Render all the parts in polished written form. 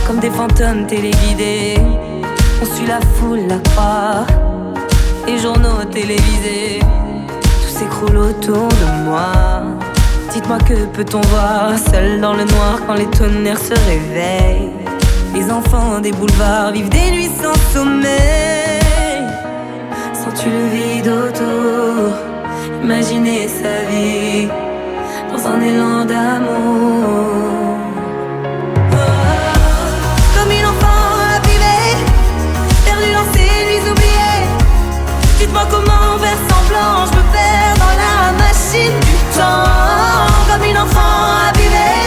Comme des fantômes téléguidés, on suit la foule, la croix. Les journaux télévisés, tout s'écroule autour de moi. Dites-moi que peut-on voir seul dans le noir quand les tonnerres se réveillent. Les enfants des boulevards vivent des nuits sans sommeil. Sens-tu le vide autour? Imaginer sa vie dans un élan d'amour. Comme une enfant abîmée, perdue dans ses nuits oubliées. Dites-moi comment faire semblant, je me perds dans la machine du temps. Comme une enfant abîmée,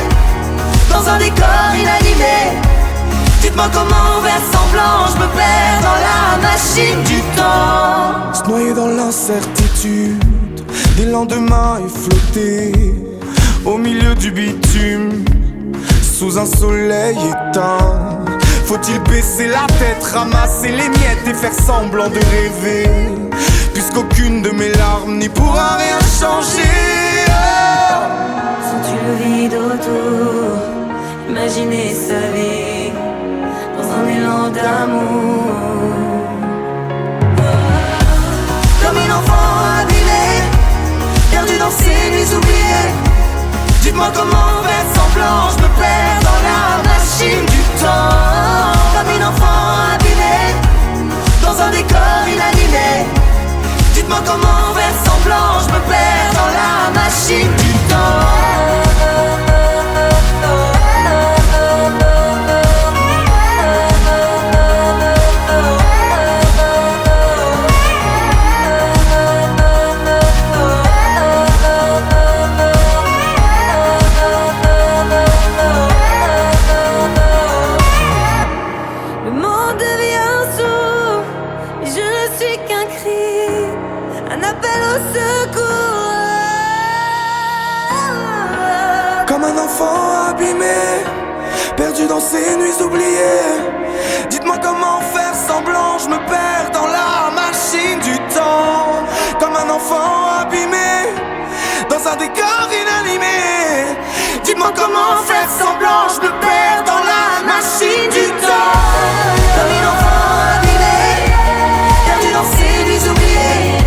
dans un décor inanimé. Dites-moi comment faire semblant, je me perds dans la machine du temps. Se noyer dans l'incertitude des lendemains et flotter au milieu du bitume sous un soleil éteint. Faut-il baisser la tête, ramasser les miettes et faire semblant de rêver, puisqu'aucune de mes larmes n'y pourra rien changer. Sens-tu le vide autour? Imaginer sa vie dans un élan d'amour. Comme une enfant abîmée, perdue dans ses nuits oubliées. Dites-moi comment faire semblant, je me perds dans la machine du temps. Comme une enfant abîmée, dans un décor inanimé. Dites-moi comment faire semblant, je me perds dans la machine du temps. Un appel au secours. Comme un enfant abîmé, perdu dans ses nuits oubliées. Dites-moi comment faire semblant, je me perds dans la machine du temps. Comme un enfant abîmé, dans un décor inanimé. Dites-moi comment faire semblant, je me perds dans la machine du temps. Comme un enfant abîmé, perdu dans ses nuits oubliées.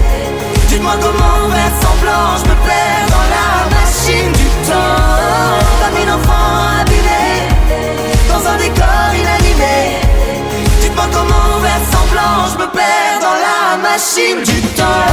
Dites-moi comment faire semblant, je me perds dans la machine du temps. Comme une enfant abîmée, dans un décor inanimé. Dites-moi comment faire semblant, je me perds dans la machine du temps.